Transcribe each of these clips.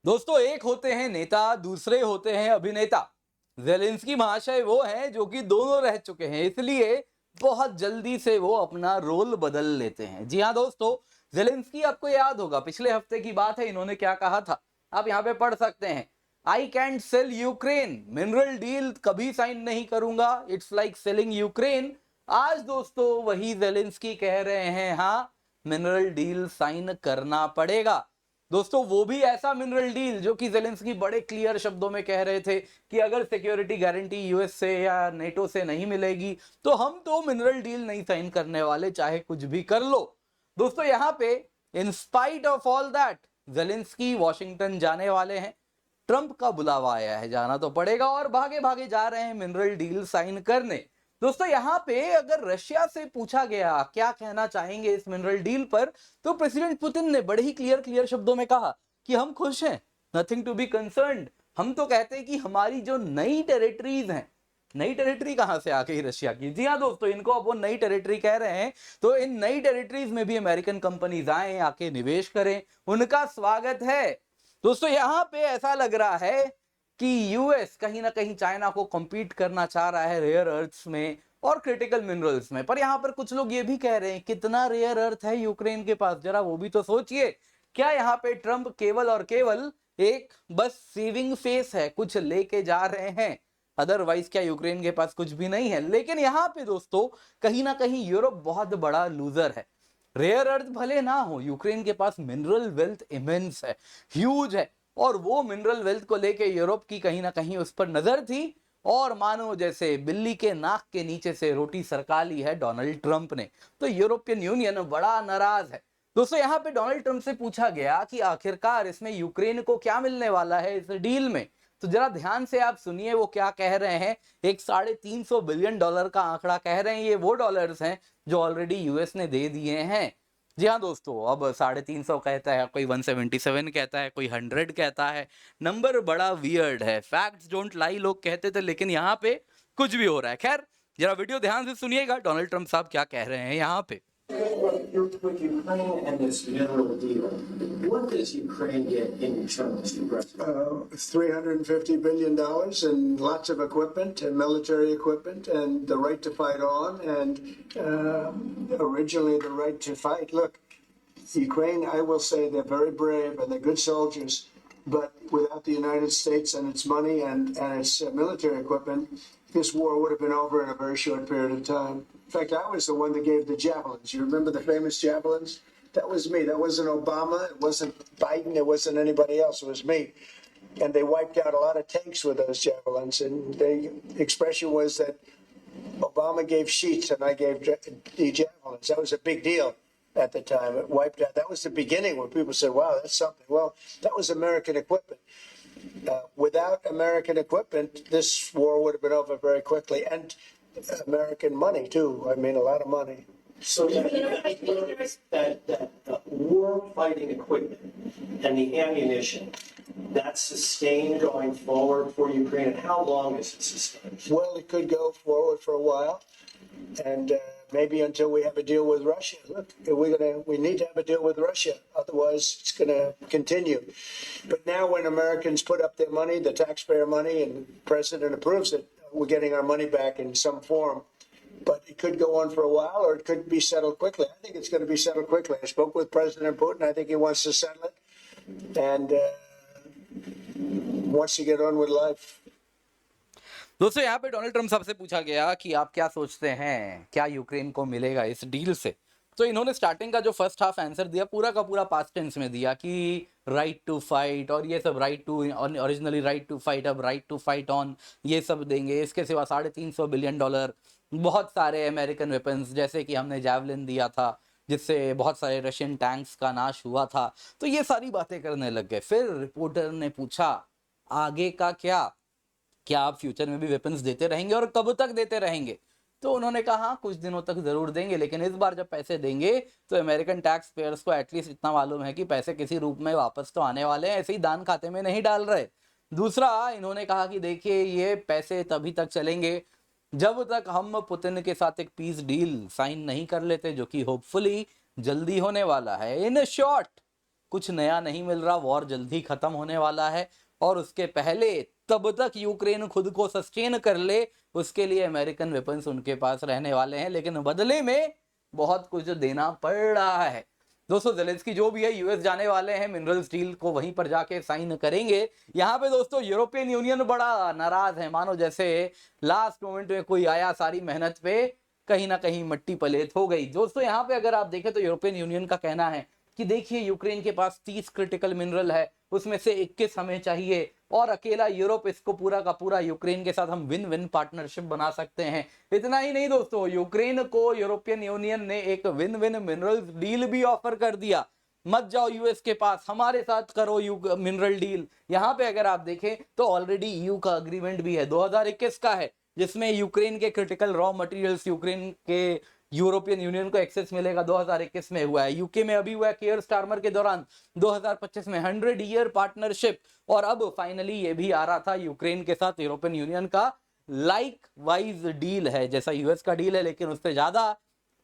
दोस्तों, एक होते हैं नेता, दूसरे होते हैं अभिनेता। जेलेंस्की महाशय वो हैं जो कि दोनों रह चुके हैं, इसलिए बहुत जल्दी से वो अपना रोल बदल लेते हैं। जी हाँ दोस्तों, जेलेंस्की आपको याद होगा, पिछले हफ्ते की बात है, इन्होंने क्या कहा था, आप यहाँ पे पढ़ सकते हैं। I can't sell Ukraine, mineral deal कभी साइन नहीं करूंगा, इट्स लाइक सेलिंग यूक्रेन। आज दोस्तों वही जेलेंस्की कह रहे हैं, हाँ मिनरल डील साइन करना पड़ेगा। दोस्तों वो भी ऐसा मिनरल डील जो कि जेलेंस्की बड़े क्लियर शब्दों में कह रहे थे कि अगर सिक्योरिटी गारंटी यूएस से या नेटो से नहीं मिलेगी तो हम तो मिनरल डील नहीं साइन करने वाले, चाहे कुछ भी कर लो। दोस्तों यहाँ पे in spite of all that Zelensky Washington जाने वाले हैं। ट्रंप का बुलावा आया है, जाना तो पड़ेगा, और भागे भागे जा रहे हैं मिनरल डील साइन करने। दोस्तों यहाँ पे अगर रशिया से पूछा गया क्या कहना चाहेंगे इस मिनरल डील पर, तो प्रेसिडेंट पुतिन ने बड़े ही क्लियर शब्दों में कहा कि हम खुश हैं, नथिंग टू बी कंसर्न्ड। हम तो कहते हैं कि हमारी जो नई टेरिटरीज हैं, नई टेरिटरी कहां से आ गई रशिया की? जी हाँ दोस्तों, इनको अब वो नई टेरिटरी कह रहे हैं। तो इन नई टेरिटरीज में भी अमेरिकन कंपनीज आए, आके निवेश करें, उनका स्वागत है। दोस्तों यहां पे ऐसा लग रहा है कि यूएस कहीं ना कहीं चाइना को compete करना चाह रहा है रेयर अर्थ्स में और क्रिटिकल मिनरल्स में। पर यहां पर कुछ लोग ये भी कह रहे हैं कितना रेयर अर्थ है यूक्रेन के पास, जरा वो भी तो सोचिए। क्या यहाँ पे ट्रंप केवल और केवल एक बस सेविंग फेस है, कुछ लेके जा रहे हैं, अदरवाइज क्या यूक्रेन के पास कुछ भी नहीं है? लेकिन यहाँ पे दोस्तों कहीं ना कहीं यूरोप बहुत बड़ा लूजर है। रेयर अर्थ भले ना हो, यूक्रेन के पास मिनरल वेल्थ इमेंस है, ह्यूज है, और वो मिनरल वेल्थ को लेके यूरोप की कहीं ना कहीं उस पर नजर थी, और मानो जैसे बिल्ली के नाक के नीचे से रोटी सरका ली है डोनाल्ड ट्रंप ने। तो यूरोपियन यूनियन बड़ा नाराज है। दोस्तों यहाँ पे डोनाल्ड ट्रंप से पूछा गया कि आखिरकार इसमें यूक्रेन को क्या मिलने वाला है इस डील में, तो जरा ध्यान से आप सुनिए वो क्या कह रहे हैं। एक $350 बिलियन का आंकड़ा कह रहे हैं, ये वो डॉलर्स हैं जो ऑलरेडी यूएस ने दे दिए हैं। जी हाँ दोस्तों, अब 350 कहता है, कोई 177 कहता है, कोई 100 कहता है, नंबर बड़ा वियर्ड है। फैक्ट्स डोंट लाई लोग कहते थे, लेकिन यहाँ पे कुछ भी हो रहा है। खैर जरा वीडियो ध्यान से सुनिएगा डोनाल्ड ट्रंप साहब क्या कह रहे हैं यहाँ पे। With Ukraine and this mineral deal, what does Ukraine get in return, Mr. President? $350 billion and lots of equipment and military equipment and the right to fight on and originally the right to fight. Look, Ukraine, I will say they're very brave and they're good soldiers, but without the United States and its money and its military equipment, this war would have been over in a very short period of time. In fact, I was the one that gave the javelins. You remember the famous javelins? That was me. That wasn't Obama. It wasn't Biden. It wasn't anybody else. It was me. And they wiped out a lot of tanks with those javelins. And the expression was that Obama gave sheets and I gave the javelins. That was a big deal at the time. It wiped out. That was the beginning when people said, wow, that's something. Well, that was American equipment. Without American equipment, this war would have been over very quickly. And American money, too. I mean, a lot of money. So that war fighting equipment and the ammunition, that's sustained going forward for Ukraine, and how long is it sustained? Well, it could go forward for a while, and maybe until we have a deal with Russia. Look, we need to have a deal with Russia, otherwise it's going to continue. But now when Americans put up their money, the taxpayer money, and the president approves it, we're getting our money back in some form. But it could go on for a while, or it could be settled quickly. I think it's going to be settled quickly. I spoke with President Putin. I think he wants to settle it, and wants to get on with life. दोस्तों यहाँ पे Donald Trump साहब से पूछा गया कि आप क्या सोचते हैं, क्या यूक्रेन को मिलेगा इस डील से? तो इन्होंने स्टार्टिंग का जो फर्स्ट हाफ आंसर दिया पूरा का पूरा पास्ट टेंस में दिया कि राइट टू फाइट, और ये सब right to, originally right to fight, अब राइट टू फाइट ऑन, ये सब देंगे। इसके सिवा $350 बिलियन, बहुत सारे अमेरिकन वेपन्स, जैसे कि हमने जैवलिन दिया था जिससे बहुत सारे रशियन टैंक्स का नाश हुआ था। तो ये सारी बातें करने लग गए। फिर रिपोर्टर ने पूछा आगे का क्या आप फ्यूचर में भी वेपन्स देते रहेंगे और कब तक देते रहेंगे? तो उन्होंने कहा कुछ दिनों तक जरूर देंगे, लेकिन इस बार जब पैसे देंगे तो अमेरिकन टैक्स पेयर्स को एटलीस्ट इतना मालूम है कि पैसे किसी रूप में वापस तो आने वाले हैं, ऐसे ही दान खाते में नहीं डाल रहे। दूसरा, इन्होंने कहा कि देखिए ये पैसे तभी तक चलेंगे जब तक हम पुतिन के साथ एक पीस डील साइन नहीं कर लेते, जो कि होपफुली जल्दी होने वाला है। इन शॉर्ट, कुछ नया नहीं मिल रहा, वॉर जल्दी खत्म होने वाला है और उसके पहले तब तक यूक्रेन खुद को सस्टेन कर ले उसके लिए अमेरिकन वेपन्स उनके पास रहने वाले हैं, लेकिन बदले में बहुत कुछ देना पड़ रहा है। दोस्तों ज़ेलेंस्की जो भी है यूएस जाने वाले हैं, मिनरल्स डील को वहीं पर जाके साइन करेंगे। यहाँ पे दोस्तों यूरोपियन यूनियन बड़ा नाराज है, मानो जैसे लास्ट मोमेंट में कोई आया, सारी मेहनत पे कहीं ना कहीं मट्टी पलेत हो गई। दोस्तों यहाँ पे अगर आप देखें तो यूरोपियन यूनियन का कहना है कि देखिए यूक्रेन के पास 30 क्रिटिकल मिनरल है, उसमें से 21 हमें चाहिए और अकेला यूरोप इसको पूरा का पूरा यूक्रेन के साथ हम विन विन पार्टनरशिप बना सकते हैं। इतना ही नहीं दोस्तों, यूक्रेन को यूरोपियन यूनियन ने एक विन विन मिनरल डील भी ऑफर कर दिया। मत जाओ यूएस के पास, हमारे साथ करो मिनरल डील। यहाँ पे अगर आप देखें तो ऑलरेडी ईयू का अग्रीमेंट भी है 2021 का है, जिसमें यूक्रेन के क्रिटिकल रॉ मटेरियल्स यूक्रेन के यूरोपियन यूनियन को एक्सेस मिलेगा। 2021 में हुआ है, यूके में अभी हुआ है केयर स्टारमर के दौरान 2025 में 100 ईयर पार्टनरशिप, और अब फाइनली ये भी आ रहा था यूक्रेन के साथ यूरोपियन यूनियन का लाइक वाइज डील है, जैसा यूएस का डील है लेकिन उससे ज्यादा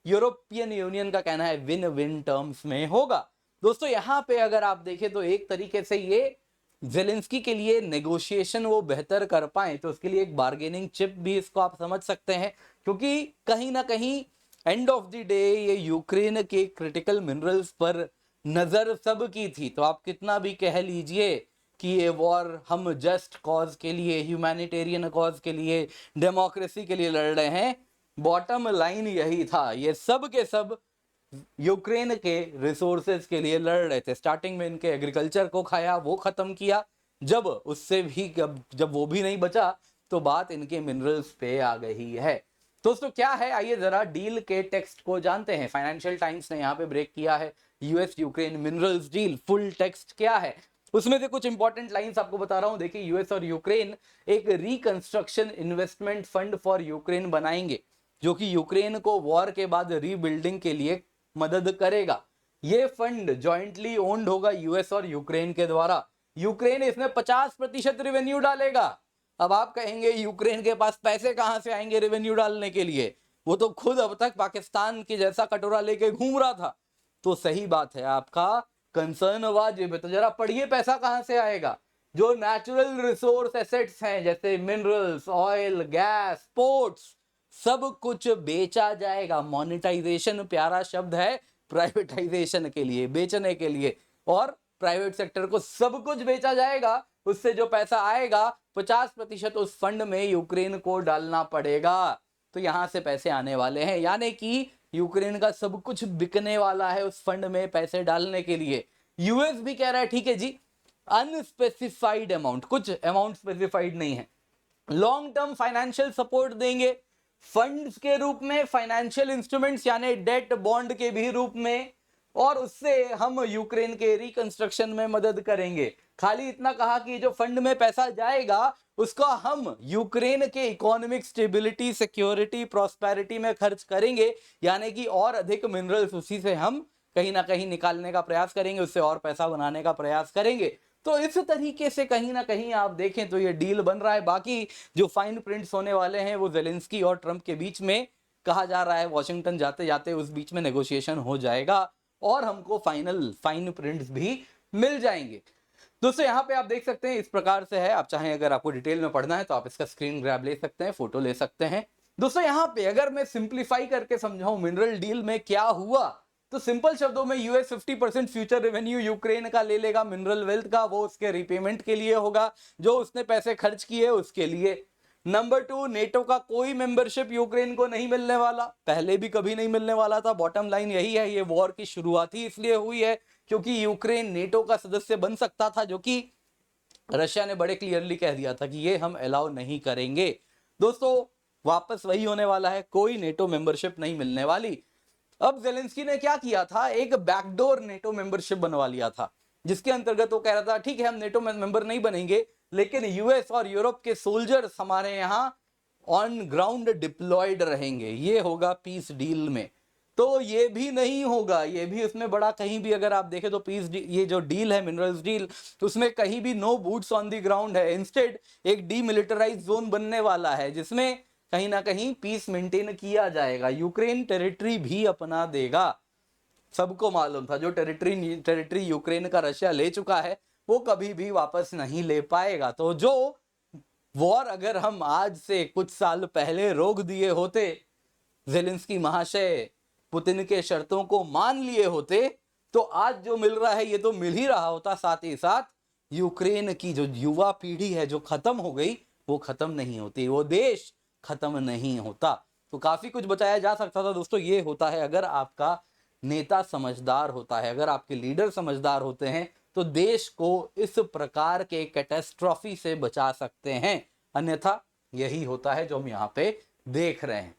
यूरोपियन यूनियन का कहना है विन विन टर्म्स में होगा। दोस्तों यहाँ पे अगर आप देखें तो एक तरीके से ये ज़ेलेंस्की के लिए नेगोशिएशन वो बेहतर कर पाए तो उसके लिए एक बार्गेनिंग चिप भी इसको आप समझ सकते हैं, क्योंकि कहीं ना कहीं एंड ऑफ द डे ये यूक्रेन के क्रिटिकल मिनरल्स पर नजर सब की थी। तो आप कितना भी कह लीजिए कि ये वॉर हम जस्ट कॉज के लिए, ह्यूमैनिटेरियन कॉज के लिए, डेमोक्रेसी के लिए लड़ रहे हैं, बॉटम लाइन यही था, ये सब के सब यूक्रेन के रिसोर्सेज के लिए लड़ रहे थे। स्टार्टिंग में इनके एग्रीकल्चर को खाया, वो खत्म किया, जब उससे भी जब वो भी नहीं बचा तो बात इनके मिनरल्स पे आ गई है। दोस्तों क्या है, आइए जरा डील के टेक्स्ट को जानते हैं। फाइनेंशियल टाइम्स ने यहाँ पे ब्रेक किया है US Ukraine minerals deal, full text क्या है उसमें से कुछ इंपॉर्टेंट लाइंस आपको बता रहा हूं। देखिए यूएस और यूक्रेन एक reconstruction investment fund for Ukraine बनाएंगे, जो कि यूक्रेन को वॉर के बाद रीबिल्डिंग के लिए मदद करेगा। ये फंड जॉइंटली ओन्ड होगा यूएस और यूक्रेन के द्वारा। यूक्रेन इसमें 50% रेवेन्यू डालेगा। अब आप कहेंगे यूक्रेन के पास पैसे कहां से आएंगे रेवेन्यू डालने के लिए, वो तो खुद अब तक पाकिस्तान के जैसा कटोरा लेके घूम रहा था। तो सही बात है, आपका कंसर्न वाजिब है। तो जरा पढ़िए पैसा कहां से आएगा। जो नेचुरल रिसोर्स एसेट्स हैं जैसे मिनरल्स, ऑयल, गैस, पोर्ट्स, सब कुछ बेचा जाएगा। मोनेटाइजेशन प्यारा शब्द है प्राइवेटाइजेशन के लिए, बेचने के लिए, और प्राइवेट सेक्टर को सब कुछ बेचा जाएगा। उससे जो पैसा आएगा 50% उस फंड में यूक्रेन को डालना पड़ेगा। तो यहां से पैसे आने वाले हैं, यानी कि यूक्रेन का सब कुछ बिकने वाला है उस फंड में पैसे डालने के लिए। यूएस भी कह रहा है ठीक है जी, अनस्पेसिफाइड अमाउंट, कुछ अमाउंट स्पेसिफाइड नहीं है, लॉन्ग टर्म फाइनेंशियल सपोर्ट देंगे फंड्स के रूप में, फाइनेंशियल इंस्ट्रूमेंट्स यानी डेट बॉन्ड के भी रूप में, और उससे हम यूक्रेन के रिकंस्ट्रक्शन में मदद करेंगे। खाली इतना कहा कि जो फंड में पैसा जाएगा उसको हम यूक्रेन के इकोनॉमिक स्टेबिलिटी, सिक्योरिटी, प्रॉस्पेरिटी में खर्च करेंगे, यानी कि और अधिक मिनरल्स उसी से हम कहीं ना कहीं निकालने का प्रयास करेंगे, उससे और पैसा बनाने का प्रयास करेंगे। तो इस तरीके से कहीं ना कहीं आप देखें तो ये डील बन रहा है। बाकी जो फाइन प्रिंट्स होने वाले हैं वो ज़ेलेंस्की और ट्रंप के बीच में कहा जा रहा है, वॉशिंगटन जाते जाते उस बीच में नेगोशिएशन हो जाएगा और हमको फाइनल फाइन प्रिंट्स भी मिल जाएंगे। दोस्तों यहाँ पे आप देख सकते हैं इस प्रकार से है। आप चाहें अगर आपको डिटेल में पढ़ना है तो आप इसका स्क्रीन ग्रैब ले सकते हैं, फोटो ले सकते हैं। दोस्तों यहाँ पे अगर मैं सिंप्लीफाई करके समझाऊं मिनरल डील में क्या हुआ, तो सिंपल शब्दों में यूएस 50% फ्यूचर रेवेन्यू यूक्रेन का ले लेगा मिनरल वेल्थ का, वो उसके रिपेमेंट के लिए होगा, जो उसने पैसे खर्च किए उसके लिए। नंबर 2, नेटो का कोई मेंबरशिप यूक्रेन को नहीं मिलने वाला, पहले भी कभी नहीं मिलने वाला था। बॉटम लाइन यही है, ये वॉर की शुरुआत ही इसलिए हुई है क्योंकि यूक्रेन नेटो का सदस्य बन सकता था, जो कि रशिया ने बड़े क्लियरली कह दिया था कि ये हम अलाउ नहीं करेंगे। दोस्तों वापस वही होने वाला है, कोई नेटो मेंबरशिप नहीं मिलने वाली। अब ज़ेलेंस्की ने क्या किया था, एक बैकडोर नेटो मेंबरशिप बनवा लिया था, जिसके अंतर्गत वो कह रहा था ठीक है हम नेटो मेंबर नहीं बनेंगे, लेकिन यूएस और यूरोप के सोल्जर्स हमारे यहाँ ऑन ग्राउंड डिप्लॉयड रहेंगे, ये होगा पीस डील में। तो ये भी नहीं होगा, ये भी उसमें बड़ा कहीं भी अगर आप देखें तो पीस ये जो डील है मिनरल्स डील, तो उसमें कहीं भी no boots on the ground है। इंस्टेड एक डीमिलिटराइज जोन बनने वाला है जिसमें कहीं ना कहीं पीस मेंटेन किया जाएगा, यूक्रेन टेरिटरी भी अपना देगा। सबको मालूम था जो टेरिटरी यूक्रेन का रशिया ले चुका है वो कभी भी वापस नहीं ले पाएगा। तो जो वॉर अगर हम आज से कुछ साल पहले रोक दिए होते, ज़ेलेंस्की महाशय पुतिन के शर्तों को मान लिए होते, तो आज जो मिल रहा है ये तो मिल ही रहा होता, साथ ही साथ यूक्रेन की जो युवा पीढ़ी है जो खत्म हो गई वो खत्म नहीं होती, वो देश खत्म नहीं होता। तो काफी कुछ बताया जा सकता था दोस्तों। ये होता है अगर आपका नेता समझदार होता है, अगर आपके लीडर समझदार होते हैं तो देश को इस प्रकार के कैटेस्ट्रॉफी से बचा सकते हैं, अन्यथा यही होता है जो हम यहाँ पे देख रहे हैं।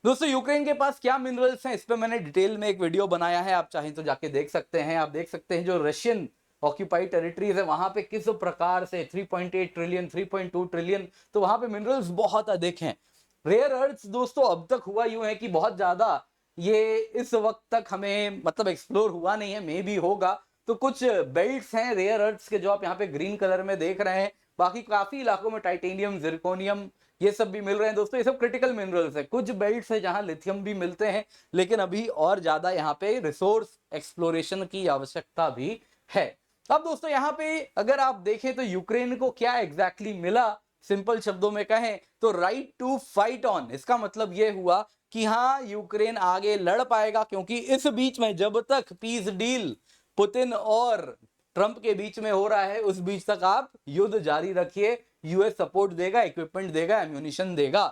दोस्तों यूक्रेन के पास क्या मिनरल्स हैं इस पे मैंने डिटेल में एक वीडियो बनाया है, आप चाहें तो जाके देख सकते हैं। आप देख सकते हैं जो रशियन ऑक्यूपाइड टेरिटरीज है वहां पे किस प्रकार से 3.8 ट्रिलियन 3.2 ट्रिलियन, तो वहां पे मिनरल्स बहुत अधिक हैं। रेयर अर्थ्स दोस्तों अब तक हुआ यूं है कि बहुत ज्यादा ये इस वक्त तक हमें मतलब एक्सप्लोर हुआ नहीं है, मे भी होगा। तो कुछ बेल्ट्स हैं रेयर अर्थ्स के जो आप यहाँ पे ग्रीन कलर में देख रहे हैं, बाकी काफी इलाकों में टाइटेनियम जिरकोनियम ये सब भी मिल रहे हैं दोस्तों। ये सब क्रिटिकल मिनरल्स है। कुछ बेल्ट्स है जहां लिथियम भी मिलते हैं, लेकिन अभी और ज्यादा यहाँ पे रिसोर्स एक्सप्लोरेशन की आवश्यकता भी है। अब दोस्तों यहाँ पे अगर आप देखें तो यूक्रेन को क्या एग्जैक्टली मिला, सिंपल शब्दों में कहें तो राइट टू फाइट ऑन। इसका मतलब यह हुआ कि हाँ यूक्रेन आगे लड़ पाएगा, क्योंकि इस बीच में जब तक पीस डील पुतिन और ट्रंप के बीच में हो रहा है उस बीच तक आप युद्ध जारी रखिए। यूएस सपोर्ट देगा, इक्विपमेंट देगा, एम्यूनिशन देगा।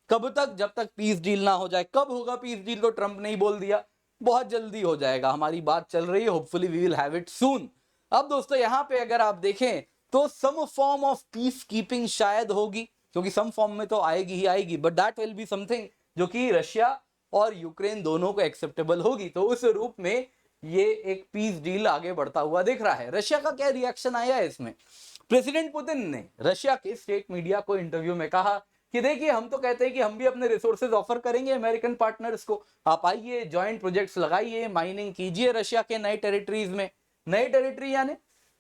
कब तक? जब तक पीस डील ना हो जाए। कब होगा पीस डील तो ट्रंप ने ही बोल दिया, बहुत जल्दी हो जाएगा, हमारी बात चल रही है, hopefully we will have it soon. अब दोस्तों यहाँ पे अगर आप देखें तो some form of peacekeeping शायद होगी, क्योंकि सम फॉर्म में तो आएगी ही आएगी, but that will be something जो कि रशिया और यूक्रेन दोनों को एक्सेप्टेबल होगी। तो उस रूप में ये एक पीस डील आगे बढ़ता हुआ दिख रहा है। रशिया का क्या रिएक्शन आया है इसमें? प्रेसिडेंट पुतिन ने रशिया के स्टेट मीडिया को इंटरव्यू में कहा कि देखिए हम तो कहते हैं कि हम भी अपने रिसोर्सेज ऑफर करेंगे अमेरिकन पार्टनर्स को, आप आइए ज्वाइंट प्रोजेक्ट्स लगाइए, माइनिंग कीजिए रशिया के नए टेरिटरीज में। नए टेरिटरी यानी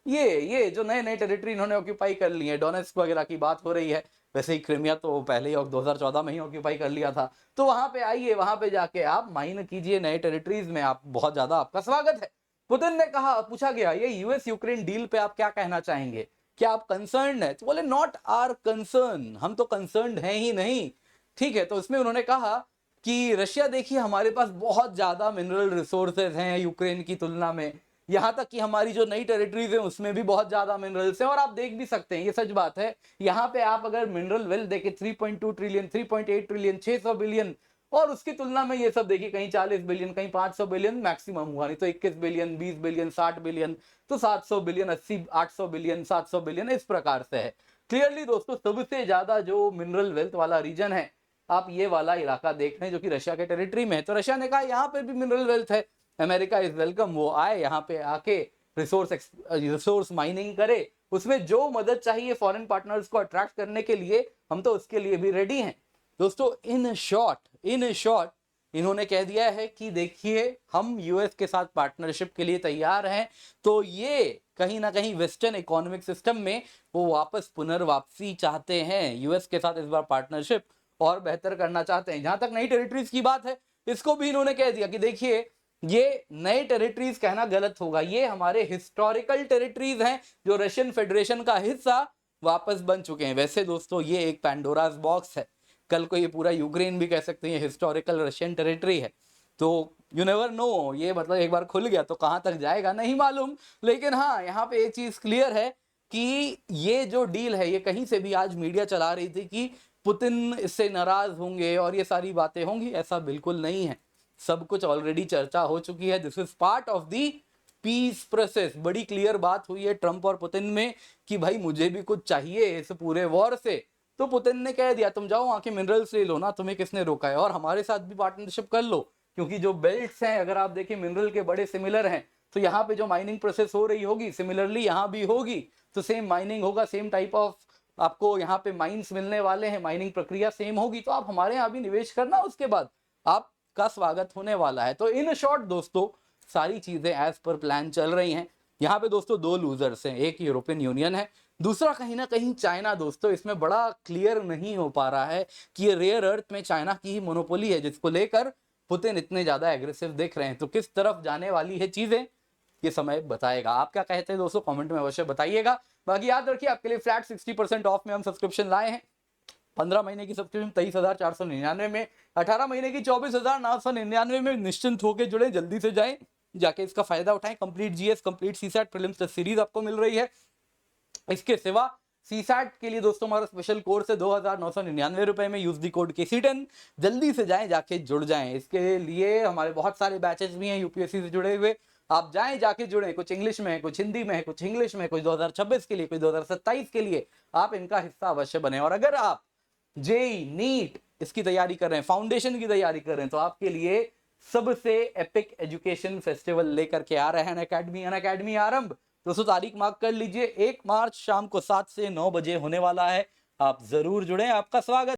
ये जो नए नए टेरिटरी इन्होंने ऑक्यूपाई कर लिए, डोनेट्स्क वगैरह की बात हो रही है, वैसे ही क्रिमिया तो पहले ही 2014 में ही ऑक्यूपाई कर लिया था। तो वहां पे आइए, वहां पे जाके आप माइन कीजिए नए टेरिटरीज में, आप बहुत ज्यादा आपका स्वागत है। पुतिन ने कहा, पूछा गया ये यूएस यूक्रेन डील पे आप क्या कहना चाहेंगे, क्या आप कंसर्न है? तो बोले नॉट आर कंसर्न, हम तो कंसर्न है ही नहीं। ठीक है, तो इसमें उन्होंने कहा कि रशिया देखिए हमारे पास बहुत ज्यादा मिनरल रिसोर्सेज हैं यूक्रेन की तुलना में, यहां तक कि हमारी जो नई टेरिटरीज है उसमें भी बहुत ज्यादा मिनरल्स हैं। और आप देख भी सकते हैं, ये सच बात है, यहाँ पे आप अगर मिनरल वेल्थ देखें 3.2 ट्रिलियन 3.8 ट्रिलियन 600 बिलियन, और उसकी तुलना में ये सब देखिए कहीं 40 बिलियन कहीं 500 बिलियन मैक्सिमम हुआ, नहीं तो 21 बिलियन 20 बिलियन 60 बिलियन, तो 700 बिलियन 80 800 बिलियन 700 बिलियन इस प्रकार से है। क्लियरली दोस्तों सबसे ज्यादा जो मिनरल वेल्थ वाला रीजन है आप ये वाला इलाका देख रहे हैं जो कि रशिया के टेरिटरी में है। तो रशिया ने कहा यहाँ पे भी मिनरल वेल्थ है, अमेरिका इज वेलकम, वो आए यहाँ पे आके रिसोर्स माइनिंग करे, उसमें जो मदद चाहिए फॉरेन पार्टनर्स को अट्रैक्ट करने के लिए हम तो उसके लिए भी रेडी हैं। दोस्तों इन शॉर्ट इन्होंने कह दिया है कि देखिए हम यूएस के साथ पार्टनरशिप के लिए तैयार हैं। तो ये कहीं ना कहीं वेस्टर्न इकोनॉमिक सिस्टम में वो वापस पुनर्वापसी चाहते हैं, यूएस के साथ इस बार पार्टनरशिप और बेहतर करना चाहते हैं। जहां तक नई टेरिटरीज की बात है, इसको भी इन्होंने कह दिया कि देखिए ये नए टेरिटरीज कहना गलत होगा, ये हमारे हिस्टोरिकल टेरिटरीज हैं जो रशियन फेडरेशन का हिस्सा वापस बन चुके हैं। वैसे दोस्तों ये एक पैंडोरास बॉक्स है, कल को ये पूरा यूक्रेन भी कह सकते हैं हिस्टोरिकल रशियन टेरिटरी है। तो यू नेवर नो, ये मतलब एक बार खुल गया तो कहां तक जाएगा नहीं मालूम। लेकिन हाँ यहाँ पे एक चीज क्लियर है कि ये जो डील है, ये कहीं से भी आज मीडिया चला रही थी कि पुतिन इससे नाराज होंगे और ये सारी बातें होंगी, ऐसा बिल्कुल नहीं है। सब कुछ ऑलरेडी चर्चा हो चुकी है, this is part of the peace process. बड़ी क्लियर बात हुई है ट्रंप और पुतिन में कि भाई मुझे भी कुछ चाहिए इस पूरे वॉर से। तो पुतिन ने कह दिया तुम जाओ आके मिनरल्स ले लो ना, तुम्हें किसने रोका है, और हमारे साथ भी पार्टनरशिप कर लो, क्योंकि जो बेल्ट्स हैं अगर आप देखें मिनरल के बड़े सिमिलर हैं। तो यहाँ पे जो माइनिंग प्रोसेस हो रही होगी सिमिलरली यहाँ भी होगी, तो सेम माइनिंग होगा, सेम टाइप ऑफ आपको यहाँ पे माइंस मिलने वाले हैं, माइनिंग प्रक्रिया सेम होगी। तो आप हमारे यहाँ भी निवेश करना, उसके बाद आपका स्वागत होने वाला है। तो इन शॉर्ट दोस्तों सारी चीजें एज पर प्लान चल रही हैं। यहाँ पे दोस्तों दो लूजर्स हैं, एक यूरोपियन यूनियन है, दूसरा कहीं ना कहीं चाइना। दोस्तों इसमें बड़ा क्लियर नहीं हो पा रहा है कि ये रेयर अर्थ में चाइना की ही मोनोपोली है, जिसको लेकर पुतिन इतने ज्यादा एग्रेसिव दिख रहे हैं, तो किस तरफ जाने वाली है चीजें ये समय बताएगा। आप क्या कहते हैं दोस्तों, कमेंट में अवश्य बताइएगा। बाकी याद रखिए आपके लिए फ्लैट 60% ऑफ में हम सब्सक्रिप्शन लाए हैं। 15 महीने की सब्सक्रिप्शन 23,499 में, 18 महीने की 24,999 में। निश्चिंत होकर जुड़े, जल्दी से जाएं, जाके इसका फायदा उठाएं। Complete GS, complete CSAT prelims test series आपको मिल रही है। इसके सिवा सीसैट के लिए दोस्तों हमारा स्पेशल कोर्स है 2,999 रुपए में, यूज दी कोड KC10। जल्दी से जाएं, जाके जुड़ जाएं। इसके लिए हमारे बहुत सारे बैचेस भी हैं यूपीएससी से जुड़े हुए, आप जाएं, जाके जुड़े। कुछ इंग्लिश में है, कुछ हिंदी में है, कुछ इंग्लिश में है, कुछ 2026 के लिए, कुछ 2027 के लिए। आप इनका हिस्सा अवश्य बने। और अगर आप जेई, नीट इसकी तैयारी कर रहे हैं, फाउंडेशन की तैयारी कर रहे हैं, तो आपके लिए सबसे एपिक एजुकेशन फेस्टिवल लेकर के आ रहे हैं अनअकैडमी आरंभ। दोस्तों तारीख मार्क कर लीजिए, 1 मार्च शाम को 7 से 9 बजे होने वाला है। आप जरूर जुड़ें, आपका स्वागत।